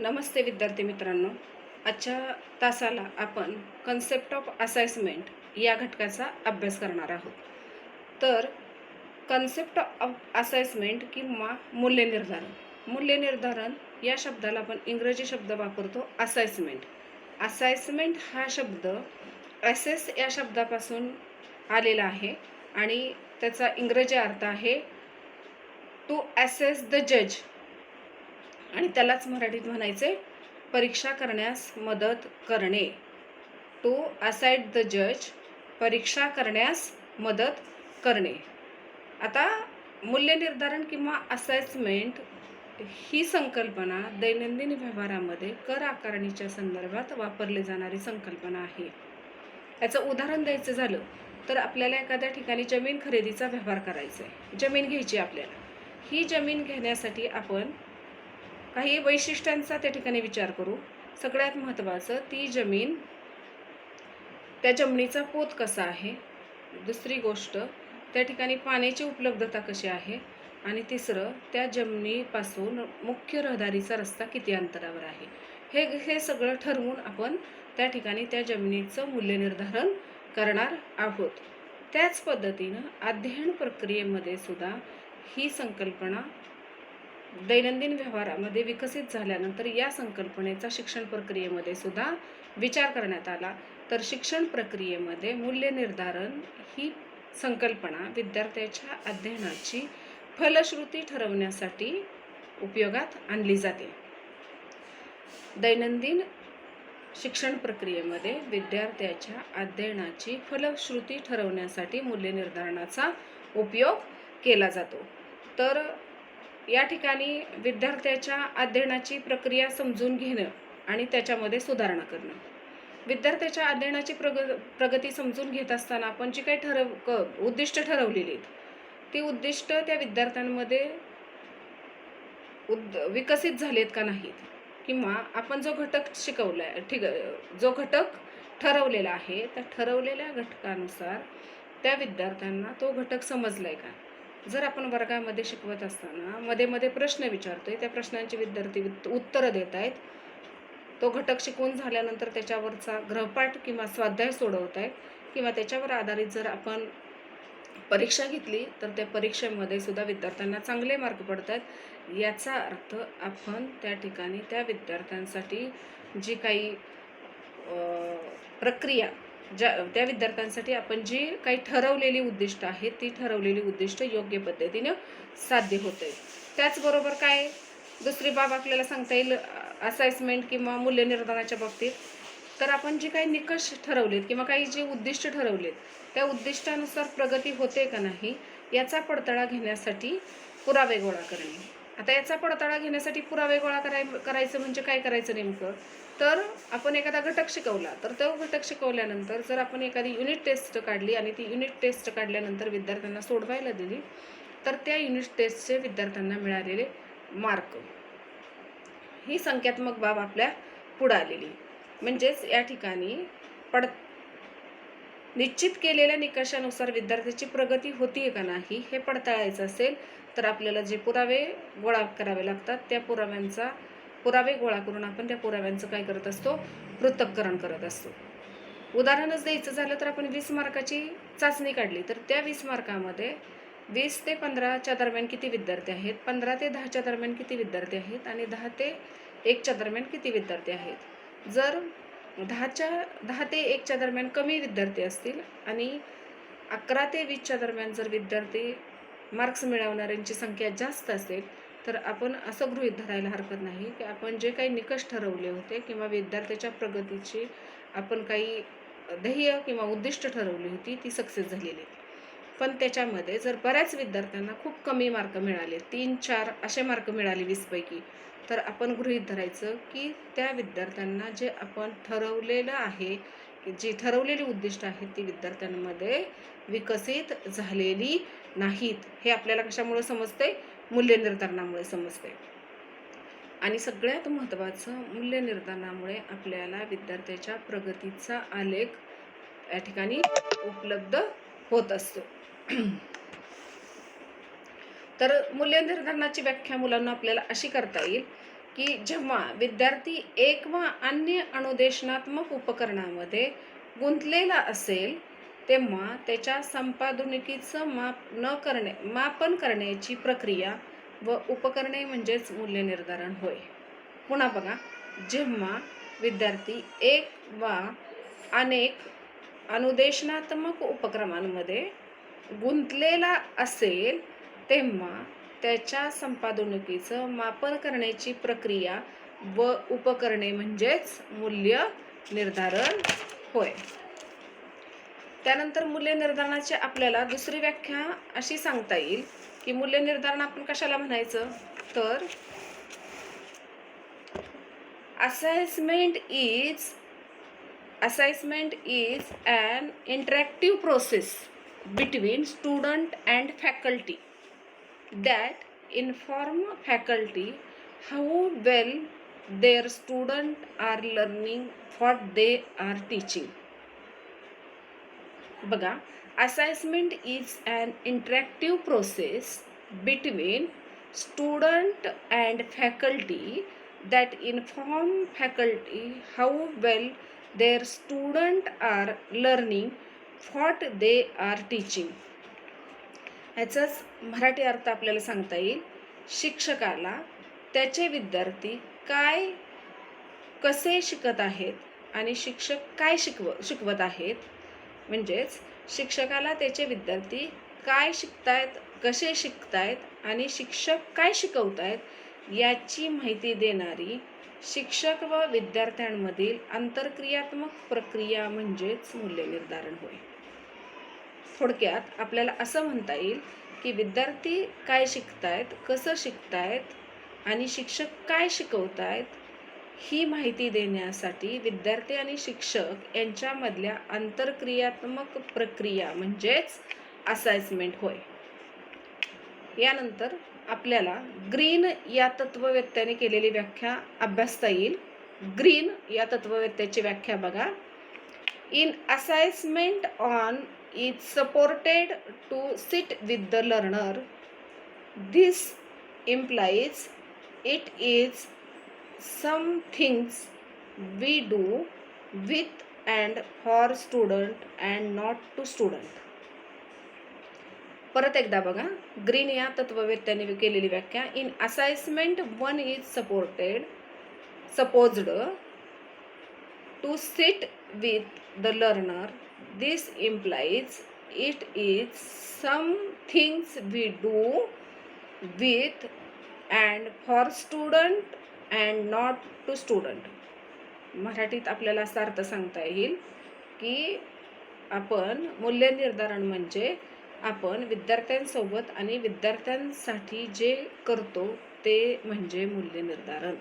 नमस्ते विद्यार्थी मित्रांनो. आजच्या तासाला आपण कन्सेप्ट ऑफ असेसमेंट या घटकाचा अभ्यास करणार आहोत. तर कन्सेप्ट ऑफ असेसमेंट किंवा मूल्यनिर्धारण. मूल्यनिर्धारण या शब्दाला आपण इंग्रजी शब्द वापरतो असेसमेंट. असेसमेंट हा शब्द असेस या शब्दापासून आलेला आहे आणि त्याचा इंग्रजी अर्थ आहे टू असेस द जज, आणि त्यालाच मराठीत म्हणायचे परीक्षा करण्यास मदत करणे. टू असाइड द जज, परीक्षा करण्यास मदत करणे. आता मूल्यनिर्धारण किंवा असेसमेंट ही संकल्पना दैनंदिन व्यवहारामध्ये कर आकारणीच्या संदर्भात वापरली जाणारी संकल्पना आहे. याचं उदाहरण द्यायचं झालं तर आपल्याला एखाद्या ठिकाणी जमीन खरेदीचा व्यवहार करायचा आहे. जमीन घ्यायची आपल्याला. ही जमीन घेण्यासाठी आपण काही वैशिष्ट्यांचा त्या ठिकाणी विचार करू. सगळ्यात महत्त्वाचं ती जमीन, त्या जमिनीचा पोत कसा आहे. दुसरी गोष्ट त्या ठिकाणी पाण्याची उपलब्धता कशी आहे. आणि तिसरं त्या जमिनीपासून मुख्य रहदारीचा रस्ता किती अंतरावर आहे. हे सगळं ठरवून आपण त्या ठिकाणी त्या जमिनीचं मूल्यनिर्धारण करणार आहोत. त्याच पद्धतीनं अध्ययन प्रक्रियेमध्ये सुद्धा ही संकल्पना दैनंदिन व्यवहारामध्ये विकसित झाल्यानंतर या संकल्पनेचा शिक्षण प्रक्रियेमध्ये सुद्धा विचार करण्यात आला. तर शिक्षण प्रक्रियेमध्ये मूल्यनिर्धारण ही संकल्पना विद्यार्थ्याच्या अध्ययनाची फलश्रुती ठरवण्यासाठी उपयोगात आणली जाते. दैनंदिन शिक्षण प्रक्रियेमध्ये विद्यार्थ्याच्या अध्ययनाची फलश्रुती ठरवण्यासाठी मूल्यनिर्धारणाचा उपयोग केला जातो. तर या ठिकाणी विद्यार्थ्याच्या अध्ययनाची प्रक्रिया समजून घेणं आणि त्याच्यामध्ये सुधारणा करणं. विद्यार्थ्याच्या अध्ययनाची प्रगती समजून घेत असताना आपण जी काही उद्दिष्ट ठरवलेली आहेत ती उद्दिष्ट त्या विद्यार्थ्यांमध्ये विकसित झालेत का नाहीत, किंवा आपण जो घटक शिकवला आहे, जो घटक ठरवलेला आहे त्या ठरवलेल्या घटकानुसार त्या विद्यार्थ्यांना तो घटक समजलाय का. जर आपण वर्गामध्ये शिकवत असताना मध्ये मध्ये प्रश्न विचारतोय, त्या प्रश्नांची विद्यार्थी उत्तरं देत आहेत, तो घटक शिकवून झाल्यानंतर त्याच्यावरचा गृहपाठ किंवा स्वाध्याय सोडवत आहेत, किंवा त्याच्यावर आधारित जर आपण परीक्षा घेतली तर त्या परीक्षेमध्ये सुद्धा विद्यार्थ्यांना चांगले मार्क पडत आहेत. याचा अर्थ आपण त्या ठिकाणी त्या विद्यार्थ्यांसाठी जी काही प्रक्रिया त्या विद्यार्थ्यांसाठी आपण जी काही ठरवलेली उद्दिष्ट आहेत ती ठरवलेली उद्दिष्ट योग्य पद्धतीने साध्य होते. त्याचबरोबर काय दुसरी बाब आपल्याला सांगता येईल असेसमेंट किंवा मूल्यनिर्धारणाच्या बाबतीत, तर आपण जे काही निकष ठरवलेत किंवा काही जे उद्दिष्ट ठरवलेत त्या उद्दिष्टानुसार प्रगती होते का नाही याचा पडताळा घेण्यासाठी पुरावे गोळा करणे. आता याचा पडताळा घेण्यासाठी पुरावे गोळा करायचं म्हणजे काय करायचं नेमकं, तर आपण एखादा घटक शिकवला तर तो घटक शिकवल्यानंतर जर आपण एखादी युनिट टेस्ट काढली आणि ती युनिट टेस्ट काढल्यानंतर विद्यार्थ्यांना सोडवायला दिली तर त्या युनिट टेस्टचे विद्यार्थ्यांना मिळालेले मार्क ही संख्यात्मक बाब आपल्या पुढे आलेली. म्हणजेच या ठिकाणी निश्चित केलेल्या निकषानुसार विद्यार्थ्याची प्रगती होतीये का नाही हे पडताळायचं असेल तर आपल्याला जे पुरावे गोळा करावे लागतात त्या पुरावे गोळा करून आपण त्या पुराव्यांचं काय करत असतो, पृथक्करण करत असतो. उदाहरणच द्यायचं झालं तर आपण 20 मार्काची चाचणी काढली तर त्या 20 मार्कामध्ये 20 ते 15च्या दरम्यान किती विद्यार्थी आहेत, 15 ते 10च्या दरम्यान किती विद्यार्थी आहेत आणि 10 ते 1च्या दरम्यान किती विद्यार्थी आहेत. जर 10 ते 1च्या दरम्यान कमी विद्यार्थी असतील आणि 11 ते 20च्या दरम्यान जर विद्यार्थी मार्क्स मिळवणाऱ्यांची संख्या जास्त असेल तर आपण असं गृहीत धरायला हरकत नाही की आपण जे काही निकष ठरवले होते किंवा विद्यार्थ्याच्या प्रगतीची आपण काही ध्येय किंवा उद्दिष्ट ठरवली होती ती सक्सेस झालेली. पण त्याच्यामध्ये जर बऱ्याच विद्यार्थ्यांना खूप कमी मार्क मिळाले, 3-4 असे मार्क मिळाले 20 पैकी, तर आपण गृहीत धरायचं की त्या विद्यार्थ्यांना जे आपण ठरवलेलं आहे की जी ठरवलेली उद्दिष्ट आहेत ती विद्यार्थ्यांमध्ये विकसित झालेली नाहीत. हे आपल्याला कशामुळे समजते, मूल्यनिर्धारणामुळे समजते. आणि सगळ्यात महत्त्वाचं मूल्यनिर्धारणामुळे आपल्याला विद्यार्थ्याच्या प्रगतीचा आलेख या ठिकाणी उपलब्ध होत असतो. तर मूल्यनिर्धारणाची व्याख्या मुलांना आपल्याला अशी करता येईल की जेव्हा विद्यार्थी एक वा अन्य अनुदेशनात्मक उपकरणामध्ये गुंतलेला असेल तेव्हा त्याच्या संपादनिकीचं मापन करण्याची प्रक्रिया व उपकरणे म्हणजेच मूल्यनिर्धारण होय. पुन्हा बघा, जेव्हा विद्यार्थी एक वा अनेक अनुदेशनात्मक उपक्रमांमध्ये गुंतलेला असेल तेव्हा त्याच्या संपादनिकीचं मापन करण्याची प्रक्रिया व उपकरणे म्हणजेच मूल्य निर्धारण होय. त्यानंतर मूल्य निर्धारणाची आपल्याला दुसरी व्याख्या अशी सांगता येईल की मूल्य निर्धारण आपण कशाला म्हणायचं, तर assessment is an interactive process between student and faculty that inform faculty how well their student are learning what they are teaching. बघा, assessment is an interactive process between student and faculty that inform faculty how well their student are learning what they are teaching. ह्याचाच मराठी अर्थ आपल्याला सांगता येईल, शिक्षकाला त्याचे विद्यार्थी कसे शिकत आहेत आणि शिक्षक काय शिकवत आहेत, म्हणजेच शिक्षकाला त्याचे विद्यार्थी काय शिकतायत, कसे शिकतायत आणि शिक्षक काय शिकवतायत याची माहिती देणारी शिक्षक व विद्यार्थ्यांमधील आंतरक्रियात्मक प्रक्रिया म्हणजेच मूल्य निर्धारण होय. थोडक्यात आपल्याला असं म्हणता येईल की विद्यार्थी काय शिकतायत, कसं शिकतायत आणि शिक्षक काय शिकवतायत ही माहिती देण्यासाठी विद्यार्थी आणि शिक्षक यांच्यामधल्या आंतरक्रियात्मक प्रक्रिया म्हणजेच असेसमेंट होय. यानंतर आपल्याला ग्रीन या तत्ववेत्त्याने केलेली व्याख्या अभ्यासता येईल. ग्रीन या तत्ववेत्त्याची व्याख्या बघा. In assessment on is supported to sit with the learner. This implies it is some things we do with and for student and not to student. परत एकदा बघा, ग्रीन या तत्ववेत्त्याने केलेली व्याख्या. In assessment one is supposed to sit with the learner. This implies it is some things we do with and for student and not to student. मराठीत आपल्याला असा अर्थ सांगता येईल की आपण मूल्य निर्धारण म्हणजे आपण विद्यार्थ्यांसोबत आणि विद्यार्थ्यांसाठी जे करतो ते म्हणजे मूल्य निर्धारण.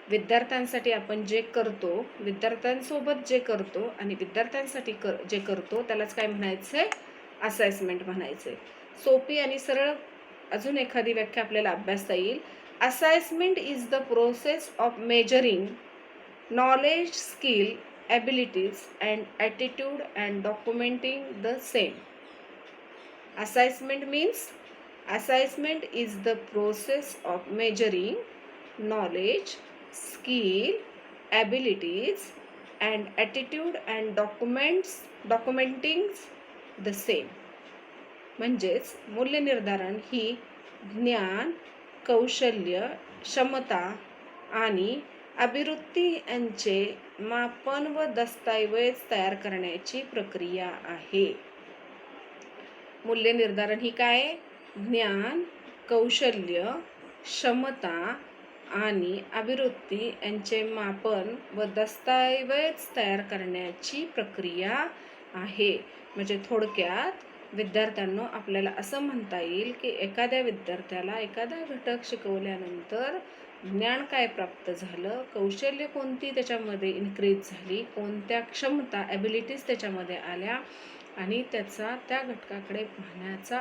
विद्यार्थ्यांसाठी आपण जे करतो, विद्यार्थ्यांसोबत जे करतो आणि विद्यार्थ्यांसाठी जे करतो त्यालाच काय म्हणायचंय, असेसमेंट म्हणायचंय. सोपी आणि सरळ अजून एखादी व्याख्या आपल्याला अभ्यासता येईल. Assessment is the process of measuring knowledge, skill, abilities and attitude and documenting the same. Assessment is the process of measuring knowledge, skill, abilities and attitude and documenting the same. म्हणजेच मूल्य निर्धारण ही ज्ञान, कौशल्य, क्षमता आणि अभिवृत्ती यांचे मापन व दस्तऐवज तयार करण्याची प्रक्रिया आहे. मूल्य निर्धारण ही काय? ज्ञान, कौशल्य, क्षमता आणि अभिवृत्ती यांचे मापन व दस्तऐवज तयार करण्याची प्रक्रिया आहे. म्हणजे थोडक्यात विद्यार्थ्यांनो आपल्याला असं म्हणता येईल की एखाद्या विद्यार्थ्याला एखादा घटक शिकवल्यानंतर ज्ञान काय प्राप्त झालं, कौशल्य कोणती त्याच्यामध्ये इन्क्रीज झाली, कोणत्या क्षमता ॲबिलिटीज त्याच्यामध्ये आल्या आणि त्याचा त्या घटकाकडे पाहण्याचा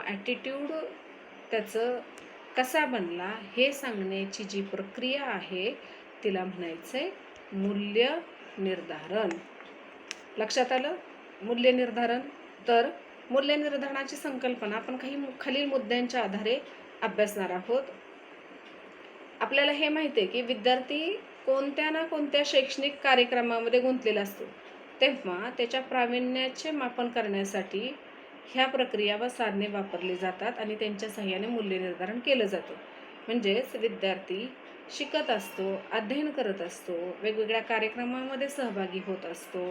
ॲटिट्यूड त्याचं कसा बनला हे सांगण्याची जी प्रक्रिया आहे तिला म्हणायचंय मूल्य निर्धारण. लक्षात आलं? मूल्य निर्धारण. तर मूल्य निर्धारणाची संकल्पना आपण काही खालील मुद्द्यांच्या आधारे अभ्यासणार आहोत. आपल्याला हे माहिती आहे की विद्यार्थी कोणत्या ना कोणत्या शैक्षणिक कार्यक्रमामध्ये गुंतलेला असतो, तेव्हा त्याच्या प्रावीण्याचे मापन करण्यासाठी ह्या प्रक्रिया व साधने वापरली जातात आणि त्यांच्या सहाय्याने मूल्य निर्धारण केलं जातं. म्हणजेच विद्यार्थी शिकत असतो, अध्ययन करत असतो, वेगवेगळ्या कार्यक्रमामध्ये सहभागी होत असतो,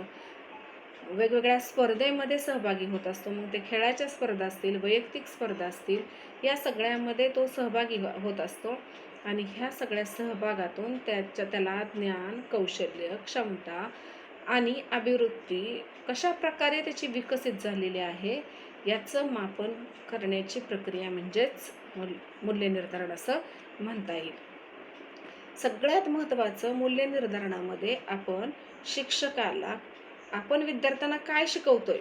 वेगवेगळ्या स्पर्धेमध्ये सहभागी होत असतो. मग ते खेळाच्या स्पर्धा असतील, वैयक्तिक स्पर्धा असतील, या सगळ्यामध्ये तो सहभागी होत असतो आणि ह्या सगळ्या सहभागातून त्याला ज्ञान, कौशल्य, क्षमता आणि अभिवृत्ती कशा प्रकारे त्याची विकसित झालेली आहे याचं मापन करण्याची प्रक्रिया म्हणजेच मूल्य निर्धारण असं म्हणता येईल. सगळ्यात महत्त्वाचं मूल्य निर्धारणामध्ये आपण विद्यार्थ्यांना काय शिकवतोय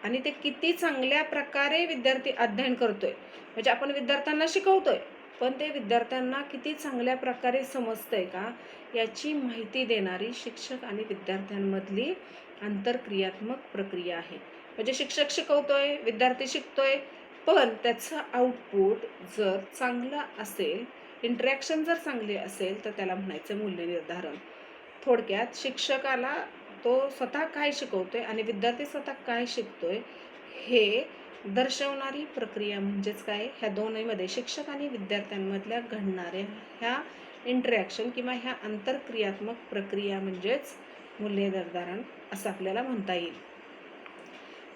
आणि ते किती चांगल्या प्रकारे विद्यार्थी अध्ययन करतोय, म्हणजे आपण विद्यार्थ्यांना शिकवतोय पण ते विद्यार्थ्यांना किती चांगल्या प्रकारे समजतंय का याची माहिती देणारी शिक्षक आणि विद्यार्थ्यांमधली आंतरक्रियात्मक प्रक्रिया आहे. म्हणजे शिक्षक शिकवतोय, विद्यार्थी शिकतोय, पण त्याचं आउटपुट जर चांगलं असेल, इंटरॅक्शन जर चांगली असेल तर त्याला म्हणायचं मूल्य निर्धारण. थोडक्यात शिक्षकाला तो स्वतः काय शिकवतोय आणि विद्यार्थी स्वतः काय शिकतोय हे दर्शवणारी प्रक्रिया म्हणजेच काय, ह्या दोन्हीमध्ये शिक्षक आणि विद्यार्थ्यांमधल्या घडणाऱ्या ह्या इंटरॅक्शन किंवा ह्या आंतरक्रियात्मक प्रक्रिया म्हणजेच मूल्य निर्धारण असं आपल्याला म्हणता येईल.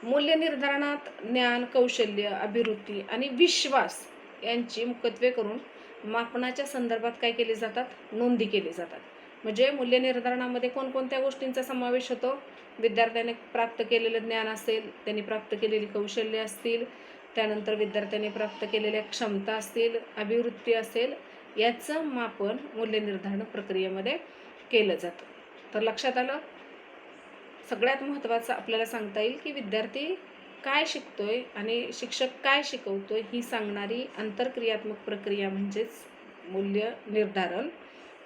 मूल्य निर्धारणात ज्ञान, कौशल्य, अभिवृत्ती आणि विश्वास यांची मुख्यत्वे करून मापनाच्या संदर्भात काय केले जातात, नोंदी केली जातात. म्हणजे मूल्य निर्धारणामध्ये कोणकोणत्या गोष्टींचा समावेश होतो, विद्यार्थ्याने प्राप्त केलेलं ज्ञान असेल, त्यांनी प्राप्त केलेली कौशल्य असतील, त्यानंतर विद्यार्थ्याने प्राप्त केलेल्या क्षमता असतील, अभिवृत्ती असेल, याचं मापन मूल्य निर्धारण प्रक्रियेमध्ये केलं जातं. तर लक्षात आलं. सगळ्यात महत्त्वाचं आपल्याला सांगता येईल की विद्यार्थी काय शिकतोय आणि शिक्षक काय शिकवतोय ही सांगणारी आंतरक्रियात्मक प्रक्रिया म्हणजेच मूल्य निर्धारण.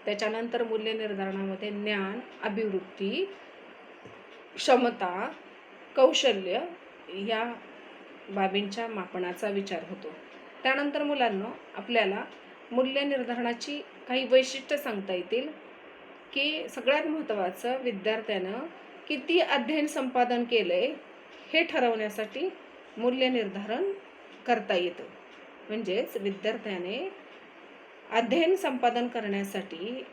त्याच्यानंतर मूल्य निर्धारणामध्ये ज्ञान, अभिवृत्ती, क्षमता, कौशल्य या बाबींच्या मापनाचा विचार होतो. त्यानंतर मुलांनो आपल्याला मूल्य निर्धारणाची काही वैशिष्ट्य सांगता येतील की सगळ्यात महत्त्वाचं विद्यार्थ्यानं किती अध्ययन संपादन केलंय हे ठरवण्यासाठी मूल्य निर्धारण करता येतं. म्हणजेच विद्यार्थ्याने अध्ययन संपादन करण्यासाठी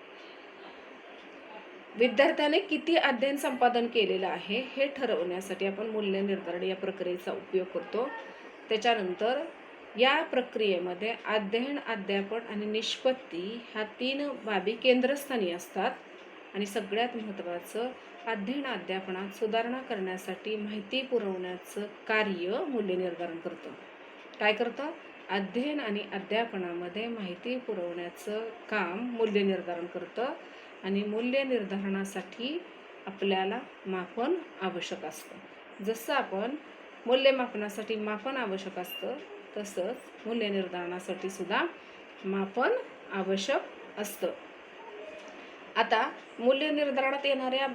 विद्यार्थ्याने किती अध्ययन संपादन केलेलं आहे हे ठरवण्यासाठी आपण मूल्य निर्धारण या प्रक्रियेचा उपयोग करतो. त्याच्यानंतर या प्रक्रियेमध्ये अध्ययन, अध्यापन आणि निष्पत्ती ह्या 3 बाबी केंद्रस्थानी असतात आणि सगळ्यात महत्त्वाचं अध्ययन अध्यापनात सुधारणा करण्यासाठी माहिती पुरवण्याचं कार्य मूल्य निर्धारण करतं. काय करतं? अध्ययन आणि अध्यापनामध्ये माहिती पुरवण्याचं काम मूल्य निर्धारण करतं आणि मूल्य निर्धारणासाठी आपल्याला मापन आवश्यक असतं. जसं आपण मूल्यमापनासाठी मापन आवश्यक असतं तसंच मूल्य निर्धारणासाठी सुद्धा मापन आवश्यक असतं. आता मूल्य निर्धारणात येणाऱ्या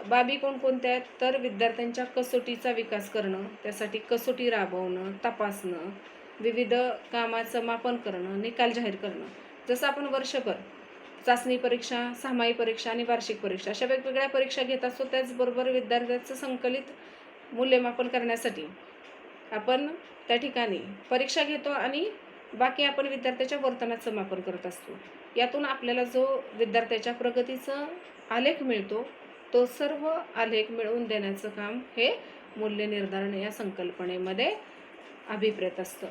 बाबी कोणकोणत्या आहेत, तर विद्यार्थ्यांच्या कसोटीचा विकास करणं, त्यासाठी कसोटी राबवणं, तपासणं, विविध कामाचं मापन करणं, निकाल जाहीर करणं. जसं आपण वर्षभर चाचणी परीक्षा, सामायिक परीक्षा आणि वार्षिक परीक्षा अशा वेगवेगळ्या परीक्षा घेत असतो, त्याचबरोबर विद्यार्थ्याचं संकलित मूल्यमापन करण्यासाठी आपण त्या ठिकाणी परीक्षा घेतो आणि बाकी आपण विद्यार्थ्याच्या वर्तनाचं मापन करत असतो. यातून आपल्याला जो विद्यार्थ्याच्या प्रगतीचा आलेख मिळतो तो सर्व आलेख मिळवून देण्याचं काम हे मूल्य निर्धारण या संकल्पनेमध्ये अभिप्रेत असतं.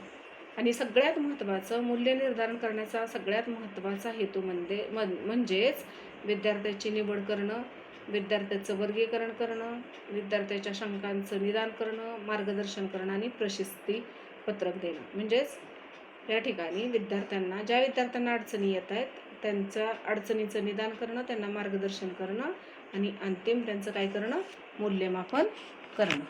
आणि सगळ्यात महत्त्वाचं मूल्य निर्धारण करण्याचा सगळ्यात महत्त्वाचा हेतू म्हणजेच विद्यार्थ्याची निवड करणं, विद्यार्थ्याचं वर्गीकरण करणं, विद्यार्थ्याच्या शंकांचं निदान करणं, मार्गदर्शन करणं आणि प्रशस्ती पत्रक देणं. म्हणजेच या ठिकाणी ज्या विद्यार्थ्यांना अडचणी येत आहेत त्यांच्या अडचणीचं निदान करणं, त्यांना मार्गदर्शन करणं आणि अंतिम त्यांचं काय करणं, मूल्यमापन करणं.